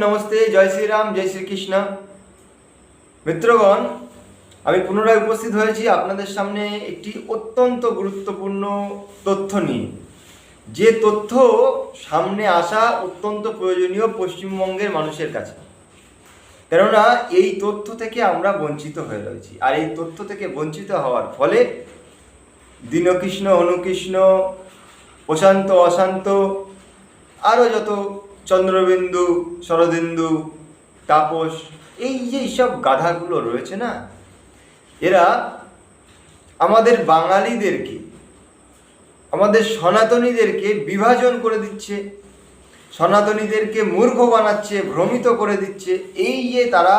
নমস্তে, জয় শ্রীরাম, জয় শ্রীকৃষ্ণ। মিত্রগণ, আমি পুনরায় উপস্থিত হয়েছি আপনাদের সামনে একটি অত্যন্ত গুরুত্বপূর্ণ তথ্য নিয়ে, যে তথ্য সামনে আসা অত্যন্ত প্রয়োজনীয় পশ্চিমবঙ্গের মানুষের কাছে। কেননা এই তথ্য থেকে আমরা বঞ্চিত হয়ে রয়েছি, আর এই তথ্য থেকে বঞ্চিত হওয়ার ফলে দীনকৃষ্ণ, অনুকৃষ্ণ, প্রশান্ত, অশান্ত, আরও যত চন্দ্রবিন্দু, শরদিন্দু, তাপস, এই যে সব গাধাগুলো রয়েছে না, এরা আমাদের বাঙালিদেরকে, আমাদের সনাতনীদেরকে বিভাজন করে দিচ্ছে, সনাতনীদেরকে মূর্খ বানাচ্ছে, ভ্রমিত করে দিচ্ছে। এই যে তারা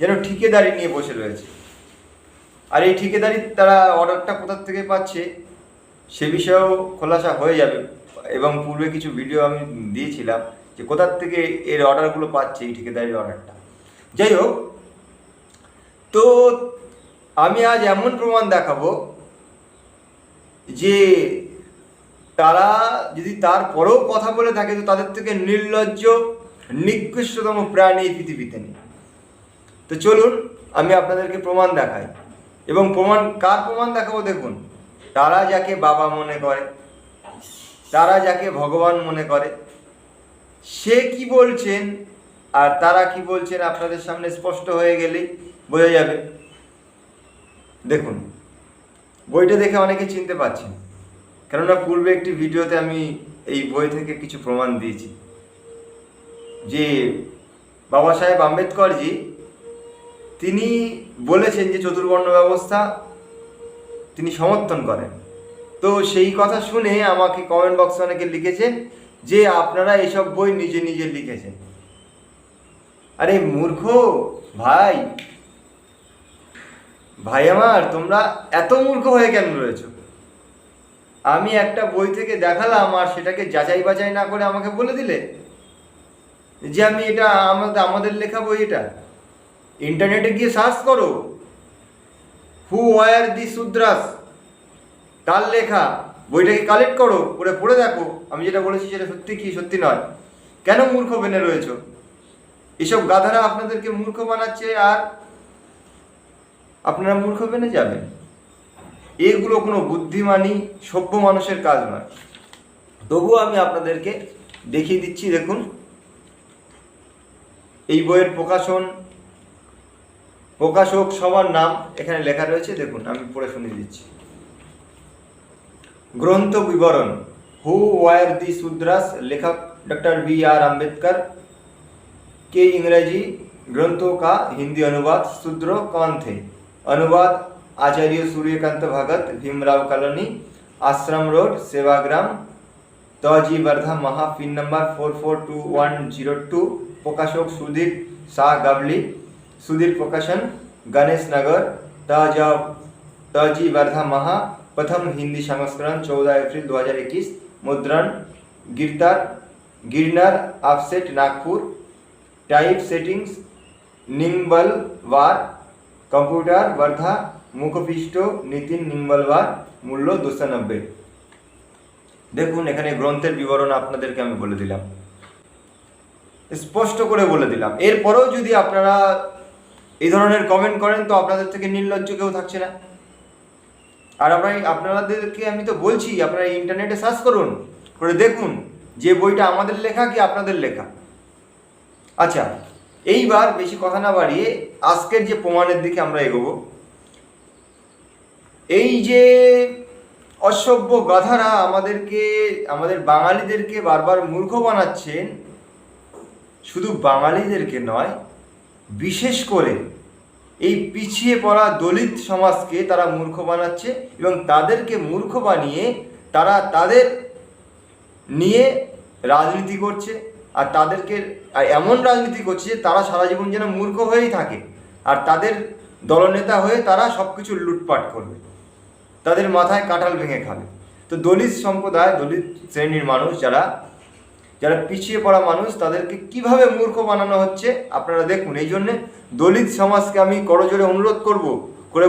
যেন ঠিকেদারি নিয়ে বসে রয়েছে, আর এই ঠিকেদারি তারা অর্ডারটা কোথার থেকে পাচ্ছে সে বিষয়েও খোলাসা হয়ে যাবে, এবং পূর্বে কিছু ভিডিও আমি দিয়েছিলাম যে কোথার থেকে এর অর্ডারগুলো পাচ্ছে, এই ঠিকাদারির অর্ডারটা। যাই হোক, তো আমি আজ এমন প্রমাণ দেখাবো যে তারা যদি তারপরেও কথা বলে থাকে তো তাদের থেকে নির্লজ্জ, নিকৃষ্টতম প্রাণী এই পৃথিবীতে নেই। তো চলুন আমি আপনাদেরকে প্রমাণ দেখাই, এবং কার প্রমাণ দেখাবো দেখুন। তারা যাকে বাবা মনে করে, তারা যাকে ভগবান মনে করে, সে কি বলছেন আর তারা কি বলছেন আপনাদের সামনে স্পষ্ট হয়ে গেলেই বোঝা যাবে। দেখুন, বইটা দেখে অনেকে চিনতে পারছেন, কেননা পূর্বে একটি ভিডিওতে আমি এই বই থেকে কিছু প্রমাণ দিয়েছি যে বাবা সাহেব আম্বেদকরজি তিনি বলেছেন যে চতুর্বর্ণ ব্যবস্থা তিনি সমর্থন করেন। তো সেই কথা শুনে আমাকে কমেন্ট বক্সে অনেকে লিখেছেন যে আপনারা এসব বই নিজে নিজে লিখেছেন। আরে মূর্খ ভাই, ভাই আমার, তোমরা এত মূর্খ হয়ে কেন রয়েছো? আমি একটা বই থেকে দেখালাম আর সেটাকে যাচাই বাছাই না করে আমাকে বলে দিলে যে আমি এটা আমাদের লেখা বই। এটা ইন্টারনেটে গিয়ে সার্চ করো, হু ওয়ার দি শূদ্রাস, তার লেখা বইটাকে কালেক্ট করো, পড়ে দেখো আমি যেটা বলেছি সেটা সত্যি কি সত্যি নয়। কেন মূর্খ বেনে রয়েছো? এসব গাধারা আপনাদেরকে মূর্খ বানাচ্ছে, আর আপনারা মূর্খ বেনে যাবেন। এগুলো কোনো বুদ্ধিমানী সভ্য মানুষের কাজ নয়। তবুও আমি আপনাদেরকে দেখিয়ে দিচ্ছি। দেখুন, এই বইয়ের প্রকাশক সবার নাম এখানে লেখা রয়েছে। দেখুন, আমি পড়ে শুনিয়ে দিচ্ছি। গ্রন্থ विवरण, हु वायर दी शूद्रास, लेखक डॉक्टर बी.आर. अम्बेडकर के इंग्रजी ग्रंथों का हिंदी अनुवाद शूद्र कौन थे, अनुवाद आचार्य सूर्यकांत भगत, भीमराव कॉलोनी, आश्रम रोड, सेवाग्राम, तहजी वर्धा, महा, पिन नंबर 442102, प्रकाशक सुधीर शाह गावली, सुधीर प्रकाशन, गणेश नगर, तहजी वर्धा, महा, प्रथम हिंदी संस्करण 14 अप्रैल 2021, मुद्रण Girnar offset Nagpur, type settings Ningalwar, computer Wardha, मुखपृष्ठ नितिन निंगलवार, मूल्य 290। দেখুন, এখানে গ্রন্থের বিবরণ আপনাদেরকে আমি বলে দিলাম, স্পষ্ট করে বলে দিলাম। এরপরেও যদি আপনারা এই ধরনের কমেন্ট করেন তো আপনাদের থেকে নির্লজ্জ কেউ থাকছে না। আর আপনাদেরকে আমি তো বলছি, আপনারা ইন্টারনেটে সার্চ করুন, করে দেখুন যে বইটা আমাদের লেখা কি আপনাদের লেখা। আচ্ছা, এইবার বেশি কথা না বাড়িয়ে আজকের যে প্রমাণের দিকে আমরা এগোবো। এই যে অসভ্য গাধারা আমাদের বাঙালিদেরকে বারবার মূর্খ বানাচ্ছেন, শুধু বাঙালিদেরকে নয়, বিশেষ করে এই পিছিয়ে পড়া দলিত সমাজকে তারা মূর্খ বানাচ্ছে, এবং তাদেরকে মূর্খ বানিয়ে তারা তাদের নিয়ে রাজনীতি করছে, আর তাদেরকে এমন রাজনীতি করছে যে তারা সারা জীবন যেন মূর্খ হয়েই থাকে, আর তাদের দলনেতা হয়ে তারা সব কিছু লুটপাট করবে, তাদের মাথায় কাঁঠাল ভেঙে খাবে। তো দলিত সম্প্রদায়, দলিত শ্রেণীর মানুষ, যারা পিছিয়ে পড়া মানুষ, তাদেরকে কিভাবে মূর্খ বানানো হচ্ছে আপনারা দেখুন। এই জন্যে দলিত সমাজকে আমি করজোরে অনুরোধ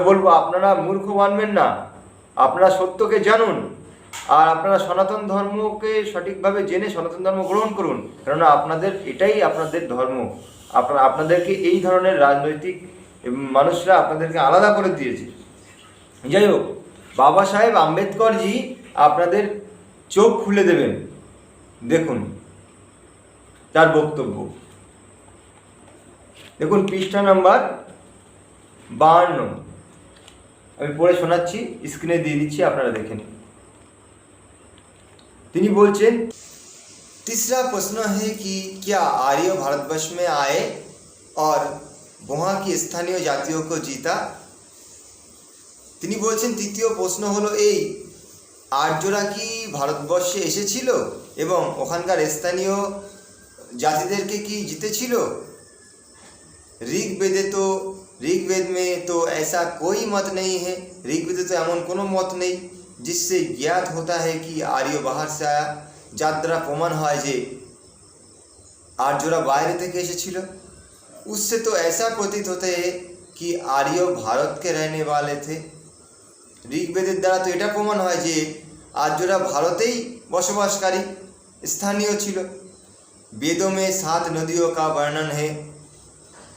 বলবো, আপনারা মূর্খ বানবেন না, আপনারা সত্যকে জানুন, আর আপনারা সনাতন ধর্মকে সঠিকভাবে জেনে সনাতন ধর্ম গ্রহণ করুন, কেননা আপনাদের এটাই আপনাদের ধর্ম। আপনাদেরকে এই ধরনের রাজনৈতিক মানুষরা আপনাদেরকে আলাদা করে দিয়েছে। যাই হোক, বাবা সাহেব আম্বেদকরজি আপনাদের চোখ খুলে দেবেন। দেখুন তার বক্তব্য, দেখুন পৃষ্ঠা নাম্বার 52, আমি পড়ে শোনাচ্ছি, স্ক্রিনে দিয়ে দিচ্ছি, আপনারা দেখেন। তিনি বলছেন, तीसरा प्रश्न है कि क्या आर्य भारतवर्ष में आए और वहाँ की स्थानीय जातियों को जीता। তিনি বলছেন তৃতীয় প্রশ্ন হলো এই, আর্যরা কি ভারতবর্ষে এসেছিল এবং ওখানকার স্থানীয় জাতিদেরকে কি জিতেছিল। ऋग्वेद में तो ऐसा कोई मत नहीं है, ऋग्वेदे तो एमन कोनो मत नहीं जिससे ज्ञात होता है कि आर्य बाहर से आया, যার দ্বারা প্রমাণ হয় যে आर्यरा বাইরে থেকে এসেছিল। उससे तो ऐसा प्रतीत होता है कि आर्य भारत के रहने वाले थे। ऋग्वेদের দ্বারা তো এটা প্রমাণ হয় যে আর্যরা ভারতেই বসবাসকারী স্থানীয় ছিল। वेदों में 7 नदियों का वर्णन है,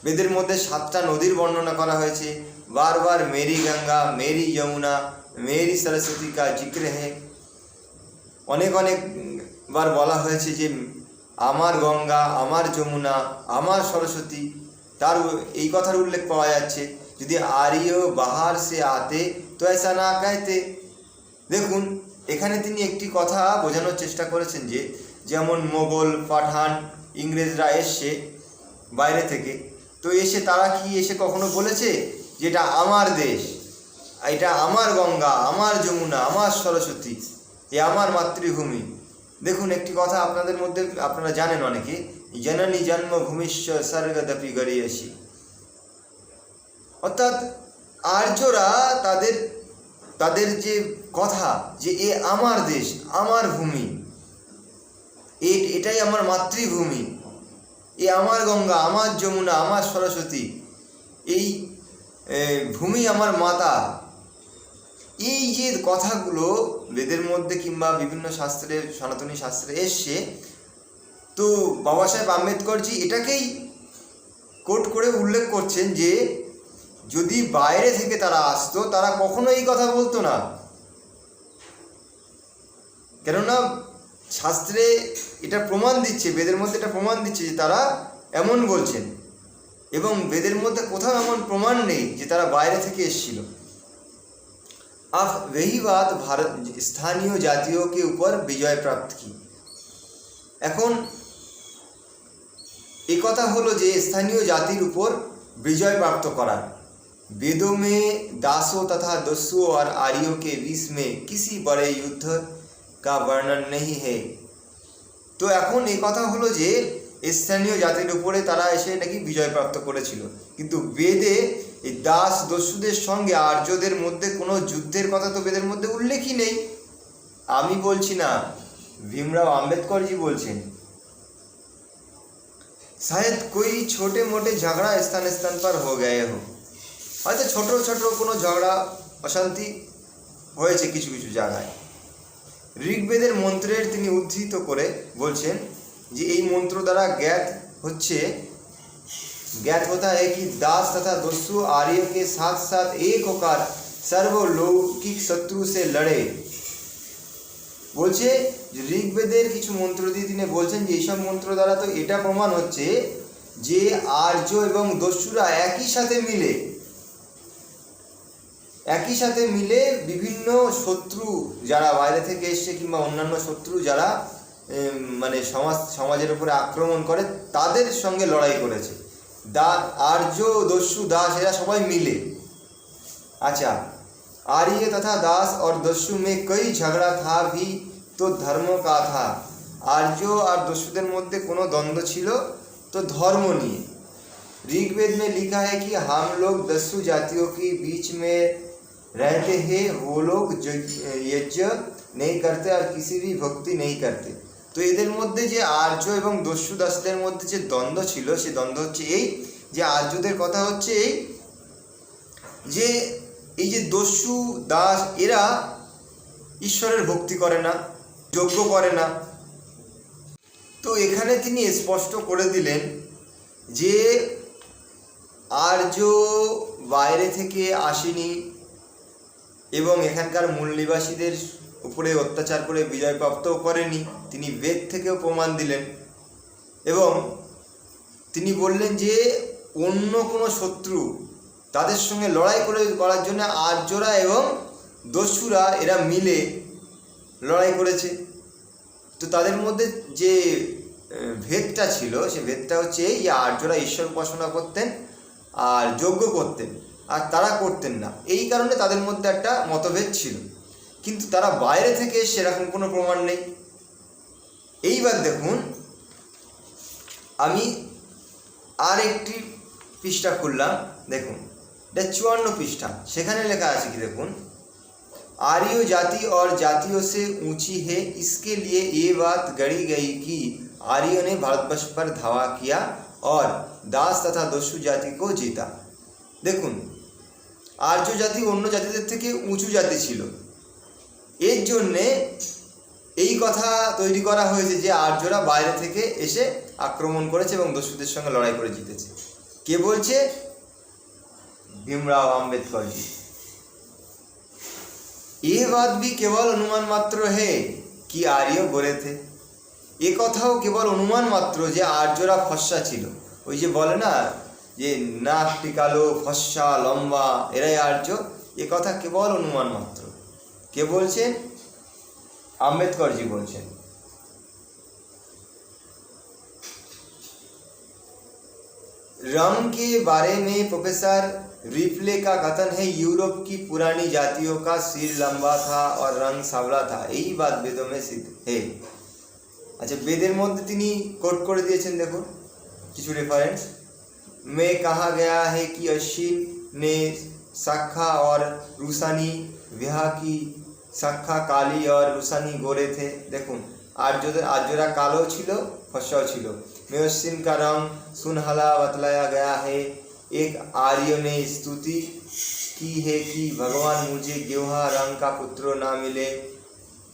বেদের মধ্যে 7টা নদীর বর্ণনা করা হয়েছে। बार बार मेरी गंगा, मेरी यमुना, मेरी सरस्वती का जिक्र है। অনেক বার বলা হয়েছে যে আমার গঙ্গা, আমার যমুনা, আমার সরস্বতী, তার এই কথার উল্লেখ পাওয়া যাচ্ছে। যদি আর্য বাহার সে আতে তো ऐसा না कहते। দেখুন এখানে তিনি একটি কথা বোঝানোর চেষ্টা করেছেন যে যেমন মোগল, পাঠান, ইংরেজরা এসে বাইরে থেকে, তো এসে তারা কি এসে কখনো বলেছে যে এটা আমার দেশ, এটা আমার গঙ্গা, আমার যমুনা, আমার সরস্বতী, এ আমার মাতৃভূমি। দেখুন একটি কথা আপনাদের মধ্যে আপনারা জানেন অনেকে, জননী জন্মভূমিশ্চ স্বর্গদপি গরীয়সী। অর্থাৎ আর্যরা তাদের যে কথা যে এ আমার দেশ, আমার ভূমি, এটাই আমার মাতৃভূমি, এ আমার গঙ্গা, আমার যমুনা, আমার সরস্বতী, এই ভূমি আমার মাতা। এই যে কথাগুলো বেদের মধ্যে কিংবা বিভিন্ন শাস্ত্রে, সনাতনী শাস্ত্রে এসছে, তো বাবা সাহেব আম্বেদকরজি এটাকেই কোট করে উল্লেখ করছেন যে যদি বাইরে থেকে তারা আসতো তারা কখনো এই কথা বলতো না, কেননা শাস্ত্রে এটা প্রমাণ দিচ্ছে, বেদের মধ্যে এটা প্রমাণ দিচ্ছে যে তারা এমন বলছেন, এবং বেদের মধ্যে কোথাও এমন প্রমাণ নেই যে তারা বাইরে থেকে এসেছিল। अब वही बात भारत स्थानीय जातियों के ऊपर विजय प्राप्त की। এখন এই কথা হলো যে স্থানীয় জাতির উপর বিজয় প্রাপ্ত করা। वेदों में दासों तथा दस्युओं और आर्यों के बीच में किसी बड़े युद्ध का वर्णन नहीं है। তো এখন এই কথা হলো যে স্থানীয় জাতির উপরে তারা এসে নাকি বিজয় প্রাপ্ত করেছিল, কিন্তু বেদে এই দাস দস্যুদের সঙ্গে আর্যদের মধ্যে কোনো যুদ্ধের কথা তো বেদের মধ্যে উল্লেখই নেই। আমি বলছি না, ভীমরাও আম্বেদকরজি বলছেন। शायद कोई छोटे मोटे झगड़ा स्थान स्थान पर हो गए हो, হয়তো ছোট ছোট কোনো ঝগড়া অশান্তি হয়েছে কিছু কিছু জায়গায়। ঋগ্বেদের মন্ত্রের তিনি উদ্ধৃত করে বলছেন যে এই মন্ত্র দ্বারা ज्ञात होता है कि दास तथा दस्यु आर्य के साथ साथ एक होकर सर्वलौकिक शत्रु से लड़े। বলছে যে ঋগ্বেদের কিছু মন্ত্র দিয়ে তিনি বলছেন যে এইসব মন্ত্র দ্বারা তো এটা প্রমাণ হচ্ছে যে আর্য এবং দস্যুরা একই সাথে মিলে বিভিন্ন শত্রু যারা বাইরে থেকে এসছে কিংবা অন্যান্য শত্রু যারা মানে সমাজের উপরে আক্রমণ করে তাদের সঙ্গে লড়াই করেছে। आर्य दस्यु दास एरा सबाई मिले। अच्छा, आर्य तथा दास और दस्यु में कई झगड़ा था भी तो धर्म का था। आर्य और दस्युদের মধ্যে কোনো দ্বন্দ্ব ছিল তো ধর্ম নিয়ে। ऋग्वेद में लिखा है कि हम लोग दस्यु जातियों के बीच में रहते हैं, वो लोग यज्ञ नहीं करते और किसी भी भक्ति नहीं करते। তো এদের মধ্যে যে আর্য এবং দস্যু দাসদের মধ্যে যে দ্বন্দ্ব ছিল সে দ্বন্দ্ব হচ্ছে এই যে আর্যদের কথা হচ্ছে এই যে দস্যু দাস এরা ঈশ্বরের ভক্তি করে না, যজ্ঞ করে না। তো এখানে তিনি স্পষ্ট করে দিলেন যে আর্য বাইরে থেকে আসেনি এবং এখানকার মূল নিবাসীদের উপরে অত্যাচার করে বিজয় প্রাপ্তও করেনি। তিনি বেদ থেকেও প্রমাণ দিলেন এবং তিনি বললেন যে অন্য কোনো শত্রু তাদের সঙ্গে লড়াই করার জন্য আর্যরা এবং দস্যুরা এরা মিলে লড়াই করেছে। তো তাদের মধ্যে যে ভেদটা ছিল, সে ভেদটা হচ্ছে এই যে আর্যরা ঈশ্বর উপাসনা করতেন আর যজ্ঞ করতেন, আর তারা করতেন না। এই কারণে তাদের মধ্যে একটা মতভেদ ছিল, কিন্তু তারা বাইরে থেকে সেরকম কোনো প্রমাণ নেই। এইবার দেখুন, আমি আর একটি পৃষ্ঠা খুললাম, দেখুন এটা 54 পৃষ্ঠা। সেখানে লেখা আছে কি দেখুন, आर्य जाति और जातियों से ऊंची है, इसके लिए ये बात गढ़ी गई कि आर्यों ने भारतवर्ष पर धावा किया और दास तथा दस्यु जाति को जीता। দেখুন, আর্য জাতি অন্য জাতিদের থেকে উঁচু জাতি ছিল, এর জন্যে এই কথা তৈরি করা হয়েছে যে আর্যরা বাইরে থেকে এসে আক্রমণ করেছে এবং দস্যুদের সঙ্গে লড়াই করে জিতেছে। কে বলছে? भीमराव आम्बेडकर जी। ये बात भी केवल अनुमान मात्र है कि आर्य गोरे थे। এ কথাও কেবল অনুমান মাত্র যে আর্যরা ফর্সা ছিল। ওই যে বলে না যে নাকটি কালো, ফর্সা, লম্বা, এরাই আর্য। এ কথা কেবল অনুমান মাত্র। কে বলছেন? আম্বেদকর জি বলছেন। रंग के बारे में प्रोफेसर रिप्ले का कथन है, यूरोप की पुरानी जातियों का सिर लंबा था और रंग सांवला था। यही बात वेदों में सिद्ध है। अच्छा, वेदेर मध्य তিনি কোট করে দিয়েছেন, দেখুন কিছু রেফারেন্স में कहा गया है कि अश्विन ने शाखा और रूसानी विवाह की। शाखा काली और रूसानी गोरे थे। দেখুন, आर्यरा कालो छिलो, फसाओ छिलो। में अश्विन का रंग सुनहला बतलाया गया है। एक आर्य ने स्तुति की है कि भगवान मुझे गेहुआ रंग का पुत्र ना मिले।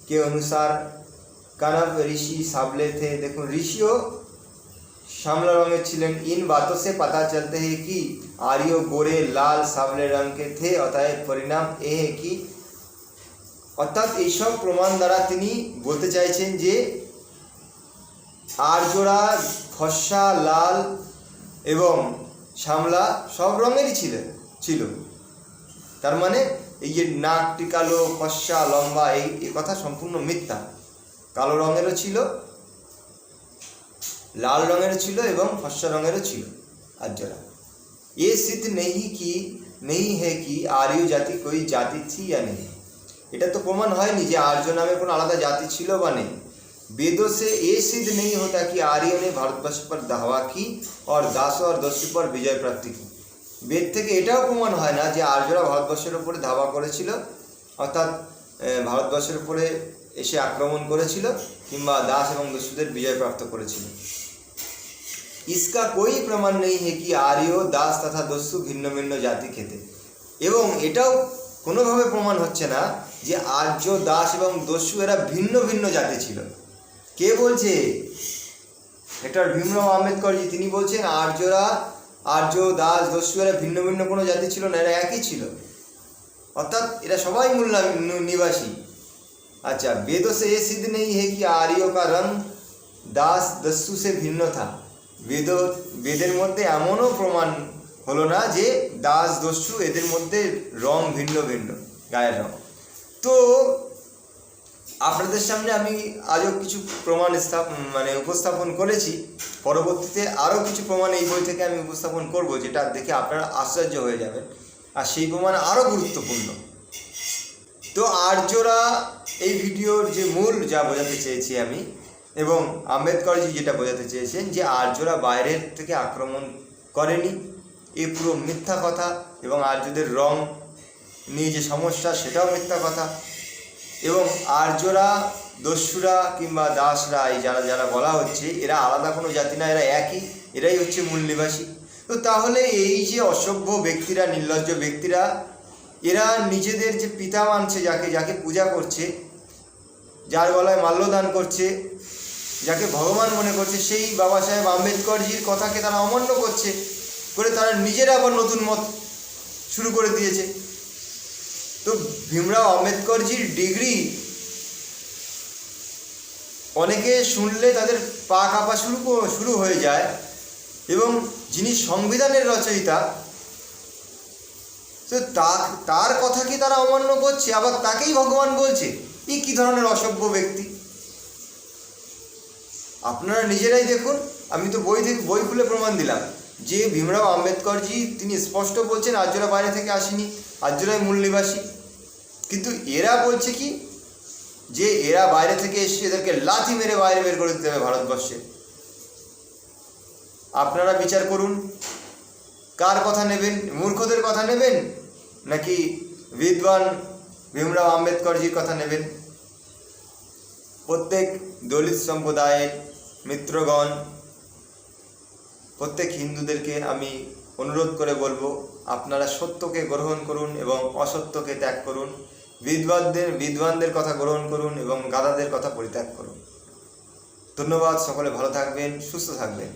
के अनुसार कनव ऋषि सावले थे। देखो, ऋषियों श्यामला रंग छिलेन। इन बातों से पता चलते हैं कि आर्य गोरे, लाल, सावले रंग के थे। अतएव परिणाम ये है कि অর্থাৎ এইসব প্রমাণ দ্বারা তিনি বলতে চাইছেন যে আর্যরা ফর্সা, লাল এবং শ্যামলা সব রঙেরই ছিল। তার মানে এই যে নাকটি কালো, ফর্সা, লম্বা, এই কথা সম্পূর্ণ মিথ্যা। কালো রঙেরও ছিল, লাল রঙেরও ছিল এবং ফর্সা রঙেরও ছিল আর্যরা। ये सिद्ध नहीं है कि आर्य जाति कोई जाति थी या नहीं। এটা তো প্রমাণ হয়নি যে আর্য নামে কোনো আলাদা জাতি ছিল বা নেই। वेदों से ये सिद्ध नहीं होता कि आर्यों ने भारतवर्ष पर दावा की और दासों और दस्यु पर विजय प्राप्ति की। বেদ থেকে এটাও প্রমাণ হয় না যে আর্যরা ভারতবর্ষের উপরে ধাওয়া করেছিল, অর্থাৎ ভারতবর্ষের উপরে এসে আক্রমণ করেছিল কিংবা দাস এবং দস্যুদের বিজয় প্রাপ্ত করেছিল। इसका कोई प्रमाण नहीं है कि आर्य, दास तथा दस्यु ভিন্ন ভিন্ন জাতি খেতে। এবং এটাও কোনোভাবে প্রমাণ হচ্ছে না যে আর্য, দাস এবং দস্যু এরা ভিন্ন ভিন্ন জাতি ছিল। কে বলছে? এটা ভীমরাও আম্বেদকর জি। তিনি বলছেন আর্য, দাস, দস্যু এরা ভিন্ন ভিন্ন কোনো জাতি ছিল না, এরা একই ছিল। অর্থাৎ এরা সবাই মূল নিবাসী। अच्छा, वेदों से ये सिद्ध नहीं है कि आर्यों का रंग दास दस्यु से भिन्न था। বেদের মধ্যে এমনও প্রমাণ হলো না যে দাস, দস্যু এদের মধ্যে রং ভিন্ন ভিন্ন, গায়ের রং। তো আপনাদের সামনে আমি আজও কিছু প্রমাণ উপস্থাপন করেছি। পরবর্তীতে আরও কিছু প্রমাণ এই বই থেকে আমি উপস্থাপন করব, যেটা দেখে আপনারা আশ্চর্য হয়ে যাবেন, আর সেই প্রমাণ আরও গুরুত্বপূর্ণ। তো আর্যরা এই ভিডিওর যে মূল যা বোঝাতে চেয়েছি আমি, এবং আম্বেদকরজি যেটা বোঝাতে চেয়েছেন যে আর্যরা বাইরের থেকে আক্রমণ করেনি, এ পুরো মিথ্যা কথা। এবং আর্যদের রং নিয়ে যে সমস্যা, সেটাও মিথ্যা কথা। এবং আর্যরা, দস্যুরা কিংবা দাসরা, এই যারা বলা হচ্ছে, এরা আলাদা কোনো জাতি না, এরা একই, এরাই হচ্ছে মূল নিবাসী। তো তাহলে এই যে অসভ্য ব্যক্তিরা, নির্লজ্জ ব্যক্তিরা, এরা নিজেদের যে পিতা মানছে, যাকে পূজা করছে, যার গলায় মাল্যদান করছে, যাকে ভগবান মনে করছে, সেই বাবা সাহেব আম্বেদকরজির কথাকে তারা অমান্য করছে, করে তারা নিজেরা আবার নতুন মত শুরু করে দিয়েছে। তো ভীমরাও আম্বেদকরজির ডিগ্রি অনেকে শুনলে তাদের পা কাঁপা শুরু হয়ে যায়, এবং যিনি সংবিধানের রচয়িতা, তো তার কথা কি তারা অমান্য করছে, আবার তাকেই ভগবান বলছে? এই কী ধরনের অসভ্য ব্যক্তি! আপনারা নিজেরাই দেখুন, আমি তো বই খুলে প্রমাণ দিলাম যে ভীমরাও আম্বেদকরজি তিনি স্পষ্ট বলছেন আর্যরা বাইরে থেকে আসেনি, আর্যরাই মূল নিবাসী। কিন্তু এরা বলছে কি, যে এরা বাইরে থেকে এসে এদেরকে লাথি মেরে বাইরে বের করে দিতে হবে ভারতবর্ষে। আপনারা বিচার করুন, কার কথা নেবেন? মূর্খদের কথা নেবেন নাকি বিদ্বান ভীমরাও আম্বেদকরজির কথা নেবেন? প্রত্যেক দলিত সম্প্রদায়ের মিত্রগণ, প্রত্যেক হিন্দুদেরকে আমি অনুরোধ করে বলবো, আপনারা সত্যকে গ্রহণ করুন এবং অসত্যকে ত্যাগ করুন, বিদ্বানদের কথা গ্রহণ করুন এবং গাধাদের কথা পরিত্যাগ করুন। ধন্যবাদ, সকলে ভালো থাকবেন, সুস্থ থাকবেন।